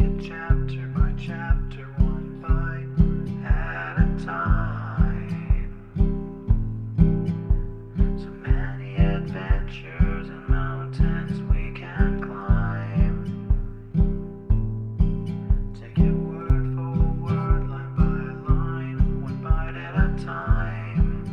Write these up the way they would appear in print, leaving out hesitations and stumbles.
it chapter by chapter, one bite at a time. So many adventures and mountains we can climb. Take it word for word, line by line, one bite at a time.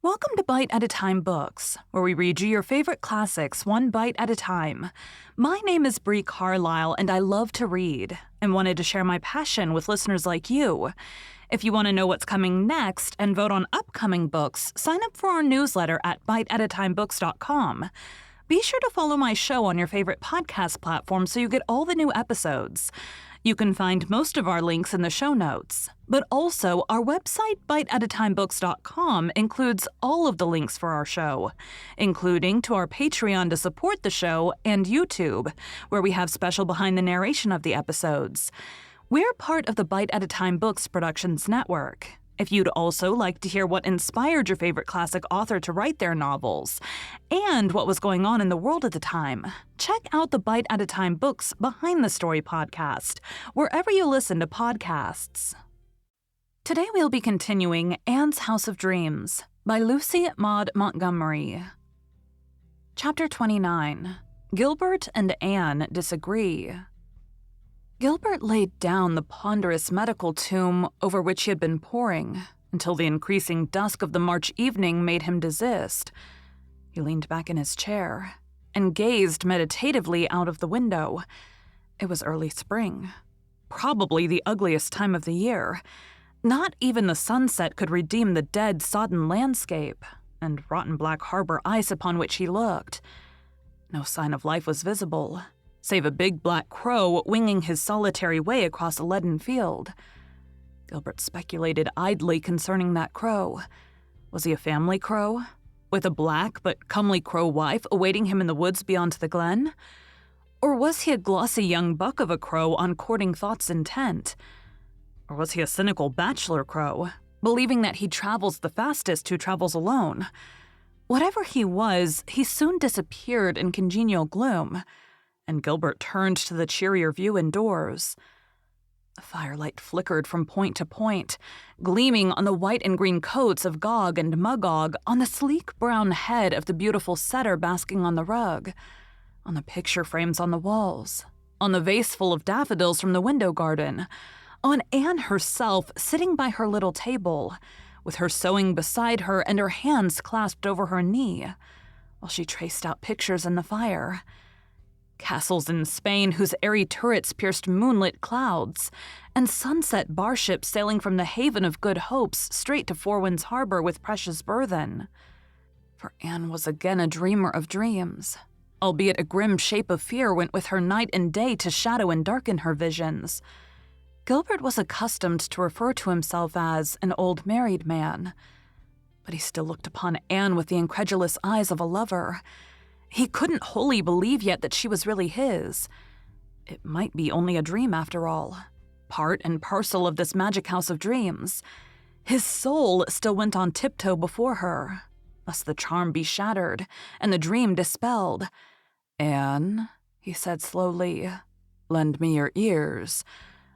Welcome to Bite at a Time Books, where we read you your favorite classics one bite at a time. My name is Bree Carlisle, and I love to read, and wanted to share my passion with listeners like you. If you want to know what's coming next and vote on upcoming books, sign up for our newsletter at biteatatimebooks.com. Be sure to follow my show on your favorite podcast platform so you get all the new episodes. You can find most of our links in the show notes, but also our website, biteatatimebooks.com, includes all of the links for our show, including to our Patreon to support the show and YouTube, where we have special behind the narration of the episodes. We're part of the Bite at a Time Books Productions Network. If you'd also like to hear what inspired your favorite classic author to write their novels, and what was going on in the world at the time, check out the Bite at a Time Books Behind the Story podcast, wherever you listen to podcasts. Today we'll be continuing Anne's House of Dreams by Lucy Maud Montgomery. Chapter 29. Gilbert and Anne Disagree. Gilbert laid down the ponderous medical tome over which he had been poring until the increasing dusk of the March evening made him desist. He leaned back in his chair and gazed meditatively out of the window. It was early spring, probably the ugliest time of the year. Not even the sunset could redeem the dead, sodden landscape and rotten black harbor ice upon which he looked. No sign of life was visible, save a big black crow winging his solitary way across a leaden field. Gilbert speculated idly concerning that crow. Was he a family crow, with a black but comely crow wife awaiting him in the woods beyond the glen? Or was he a glossy young buck of a crow on courting thoughts intent? Or was he a cynical bachelor crow, believing that he travels the fastest who travels alone? Whatever he was, he soon disappeared in congenial gloom, and Gilbert turned to the cheerier view indoors. The firelight flickered from point to point, gleaming on the white and green coats of Gog and Magog, on the sleek brown head of the beautiful setter basking on the rug, on the picture frames on the walls, on the vase full of daffodils from the window garden, on Anne herself sitting by her little table, with her sewing beside her and her hands clasped over her knee, while she traced out pictures in the fire. Castles in Spain whose airy turrets pierced moonlit clouds, and sunset barships sailing from the haven of Good Hopes straight to Four Winds Harbor with precious burthen. For Anne was again a dreamer of dreams, albeit a grim shape of fear went with her night and day to shadow and darken her visions. Gilbert was accustomed to refer to himself as an old married man, but he still looked upon Anne with the incredulous eyes of a lover. He couldn't wholly believe yet that she was really his. It might be only a dream after all, part and parcel of this magic house of dreams. His soul still went on tiptoe before her, lest the charm be shattered and the dream dispelled. "Anne," he said slowly, "lend me your ears.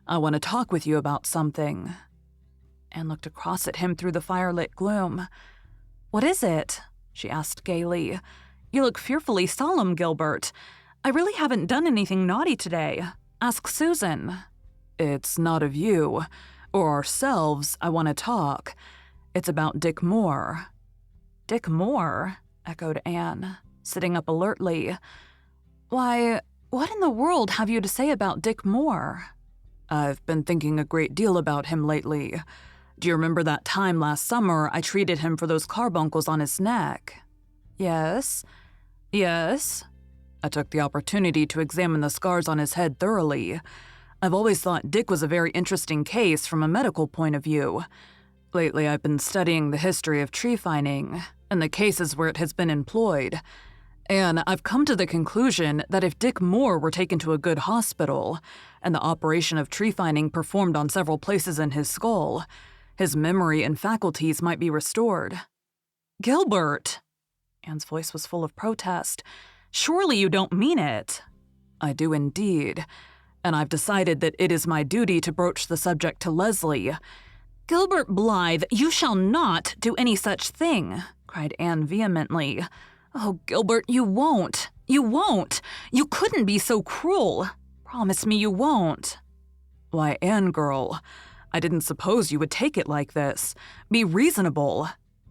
I want to talk with you about something." Anne looked across at him through the firelit gloom. "What is it?" she asked gaily. "You look fearfully solemn, Gilbert. I really haven't done anything naughty today. Ask Susan." "It's not of you, or ourselves, I want to talk. It's about Dick Moore." "Dick Moore?" echoed Anne, sitting up alertly. "Why, what in the world have you to say about Dick Moore?" "I've been thinking a great deal about him lately. Do you remember that time last summer I treated him for those carbuncles on his neck?" "Yes. Yes." "I took the opportunity to examine the scars on his head thoroughly. I've always thought Dick was a very interesting case from a medical point of view. Lately, I've been studying the history of tree fining and the cases where it has been employed, and I've come to the conclusion that if Dick Moore were taken to a good hospital and the operation of tree fining performed on several places in his skull, his memory and faculties might be restored. Gilbert! Anne's voice was full of protest. Surely you don't mean it. I do indeed, and I've decided that it is my duty to broach the subject to Leslie. Gilbert Blythe, you shall not do any such thing, cried Anne vehemently. Oh, Gilbert, you won't. You won't. You couldn't be so cruel. Promise me you won't. Why, Anne, girl, I didn't suppose you would take it like this. Be reasonable.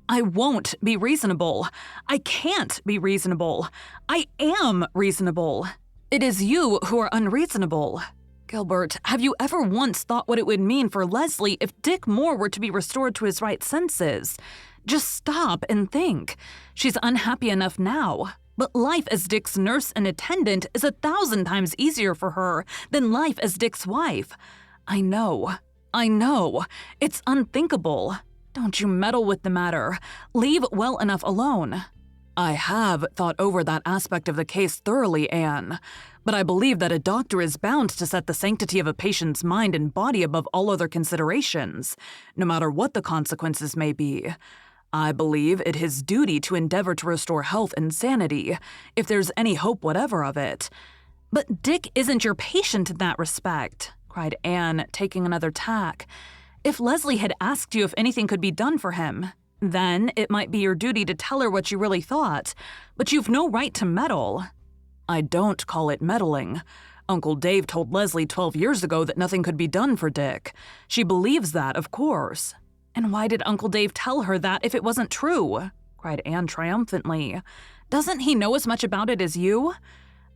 I won't be reasonable. I can't be reasonable. I am reasonable. It is you who are unreasonable. Gilbert, have you ever once thought what it would mean for Leslie if Dick Moore were to be restored to his right senses? Just stop and think. She's unhappy enough now, but life as Dick's nurse and attendant is 1,000 times easier for her than life as Dick's wife. I know. It's unthinkable. Don't you meddle with the matter. Leave well enough alone. I have thought over that aspect of the case thoroughly, Anne, but I believe that a doctor is bound to set the sanctity of a patient's mind and body above all other considerations, no matter what the consequences may be. I believe it his duty to endeavor to restore health and sanity, if there's any hope whatever of it. But Dick isn't your patient in that respect, cried Anne, taking another tack. If Leslie had asked you if anything could be done for him, then it might be your duty to tell her what you really thought, but you've no right to meddle. I don't call it meddling. Uncle Dave told Leslie 12 years ago that nothing could be done for Dick. She believes that, of course. And why did Uncle Dave tell her that if it wasn't true? Cried Anne triumphantly. Doesn't he know as much about it as you?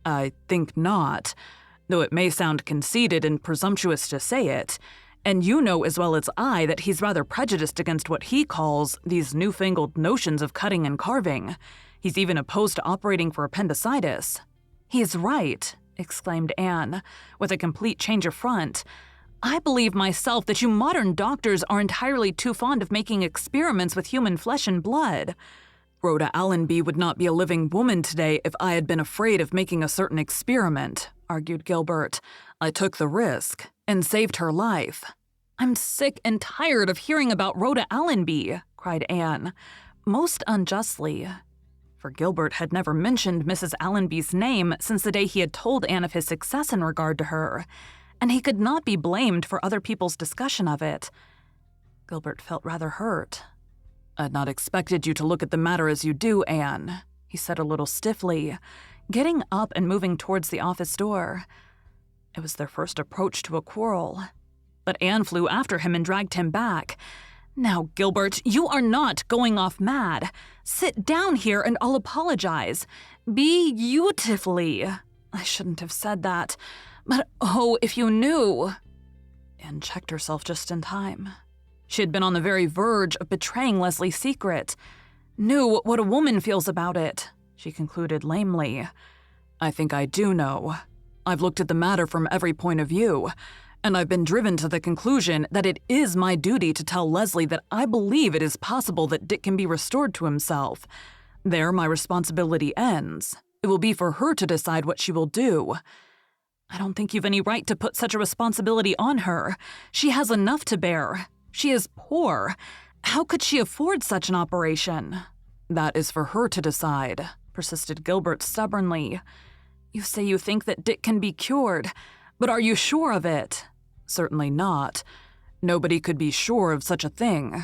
I think not, though it may sound conceited and presumptuous to say it. And you know as well as I that he's rather prejudiced against what he calls these newfangled notions of cutting and carving. He's even opposed to operating for appendicitis. He's right, exclaimed Anne, with a complete change of front. I believe myself that you modern doctors are entirely too fond of making experiments with human flesh and blood. Rhoda Allenby would not be a living woman today if I had been afraid of making a certain experiment, argued Gilbert. I took the risk and saved her life. I'm sick and tired of hearing about Rhoda Allenby, cried Anne, most unjustly. For Gilbert had never mentioned Mrs. Allenby's name since the day he had told Anne of his success in regard to her, and he could not be blamed for other people's discussion of it. Gilbert felt rather hurt. I'd not expected you to look at the matter as you do, Anne, he said a little stiffly, getting up and moving towards the office door. It was their first approach to a quarrel. But Anne flew after him and dragged him back. Now, Gilbert, you are not going off mad. Sit down here and I'll apologize. Beautifully. I shouldn't have said that. But oh, if you knew. Anne checked herself just in time. She had been on the very verge of betraying Leslie's secret. Knew what a woman feels about it, she concluded lamely. I think I do know. I've looked at the matter from every point of view, and I've been driven to the conclusion that it is my duty to tell Leslie that I believe it is possible that Dick can be restored to himself. There my responsibility ends. It will be for her to decide what she will do. I don't think you've any right to put such a responsibility on her. She has enough to bear. She is poor. How could she afford such an operation? That is for her to decide, persisted Gilbert stubbornly. You say you think that Dick can be cured, but are you sure of it? Certainly not. Nobody could be sure of such a thing.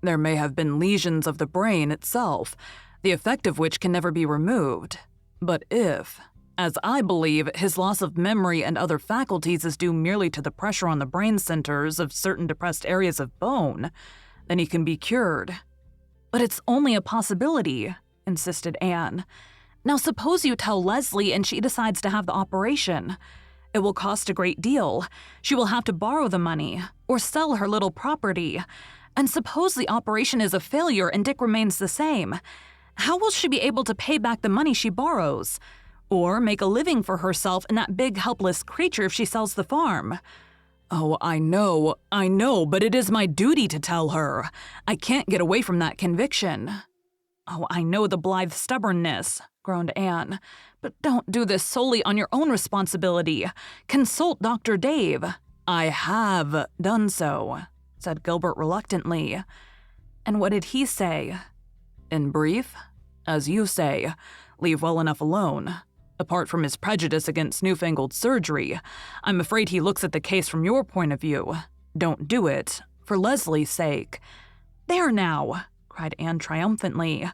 There may have been lesions of the brain itself, the effect of which can never be removed. But if, as I believe, his loss of memory and other faculties is due merely to the pressure on the brain centers of certain depressed areas of bone, then he can be cured. But it's only a possibility, insisted Anne. Now suppose you tell Leslie and she decides to have the operation. It will cost a great deal. She will have to borrow the money or sell her little property. And suppose the operation is a failure and Dick remains the same. How will she be able to pay back the money she borrows? Or make a living for herself and that big helpless creature if she sells the farm? Oh, I know, but it is my duty to tell her. I can't get away from that conviction. Oh, I know the blithe stubbornness, groaned Anne, but don't do this solely on your own responsibility. Consult Dr. Dave. I have done so, said Gilbert reluctantly. And what did he say? In brief, as you say, leave well enough alone. Apart from his prejudice against newfangled surgery, I'm afraid he looks at the case from your point of view. Don't do it, for Leslie's sake. There now, cried Anne triumphantly.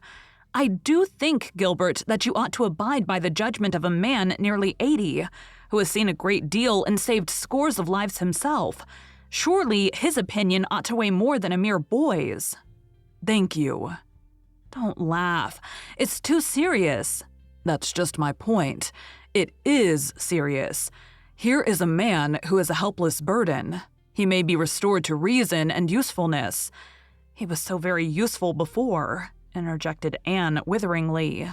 I do think, Gilbert, that you ought to abide by the judgment of a man nearly 80, who has seen a great deal and saved scores of lives himself. Surely his opinion ought to weigh more than a mere boy's. Thank you. Don't laugh. It's too serious. That's just my point. It is serious. Here is a man who is a helpless burden. He may be restored to reason and usefulness. He was so very useful before, interjected Anne witheringly.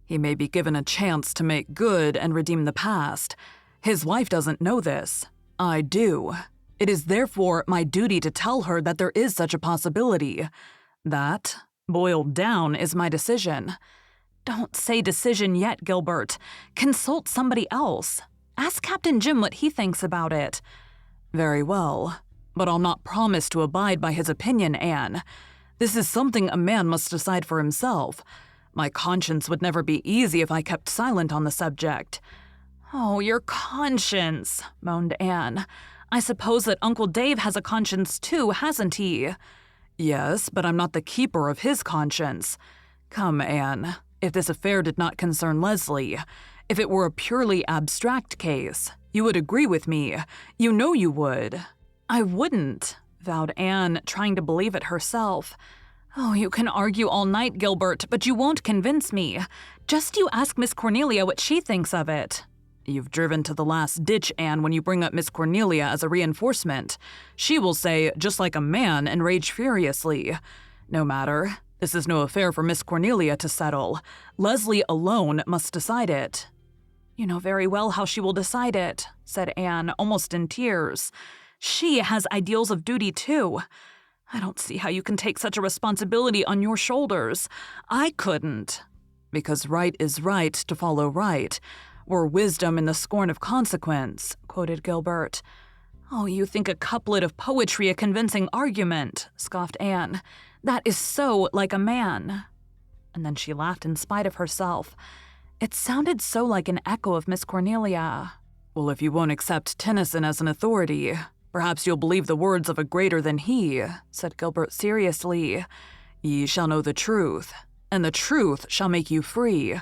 He may be given a chance to make good and redeem the past. His wife doesn't know this. I do. It is therefore my duty to tell her that there is such a possibility. That, boiled down, is my decision. Don't say decision yet, Gilbert. Consult somebody else. Ask Captain Jim what he thinks about it. Very well, but I'll not promise to abide by his opinion, Anne. This is something a man must decide for himself. My conscience would never be easy if I kept silent on the subject. Oh, your conscience, moaned Anne. I suppose that Uncle Dave has a conscience too, hasn't he? Yes, but I'm not the keeper of his conscience. Come, Anne. If this affair did not concern Leslie, if it were a purely abstract case, you would agree with me. You know you would. I wouldn't, vowed Anne, trying to believe it herself. Oh, you can argue all night, Gilbert, but you won't convince me. Just you ask Miss Cornelia what she thinks of it. You've driven to the last ditch, Anne, when you bring up Miss Cornelia as a reinforcement. She will say, just like a man, and rage furiously. No matter. This is no affair for Miss Cornelia to settle. Leslie alone must decide it. You know very well how she will decide it, said Anne, almost in tears. She has ideals of duty, too. I don't see how you can take such a responsibility on your shoulders. I couldn't. Because right is right to follow right, or wisdom in the scorn of consequence, quoted Gilbert. Oh, you think a couplet of poetry a convincing argument, scoffed Anne. That is so like a man. And then she laughed in spite of herself. It sounded so like an echo of Miss Cornelia. Well, if you won't accept Tennyson as an authority, perhaps you'll believe the words of a greater than he, said Gilbert seriously. Ye shall know the truth, and the truth shall make you free.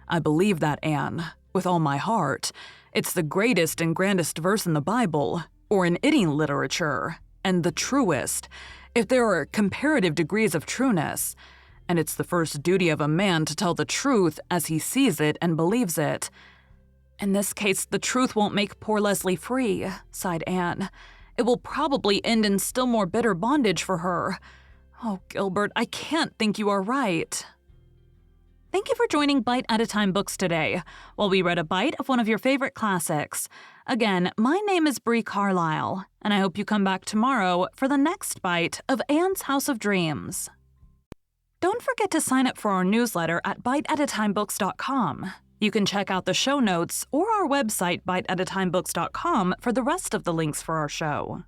I believe that, Anne, with all my heart. It's the greatest and grandest verse in the Bible, or in any literature, and the truest, if there are comparative degrees of trueness. And it's the first duty of a man to tell the truth as he sees it and believes it. In this case, the truth won't make poor Leslie free, sighed Anne. It will probably end in still more bitter bondage for her. Oh, Gilbert, I can't think you are right. Thank you for joining Bite at a Time Books today, while we read a bite of one of your favorite classics. Again, my name is Bree Carlisle, and I hope you come back tomorrow for the next bite of Anne's House of Dreams. Don't forget to sign up for our newsletter at biteatatimebooks.com. You can check out the show notes or our website biteatatimebooks.com for the rest of the links for our show.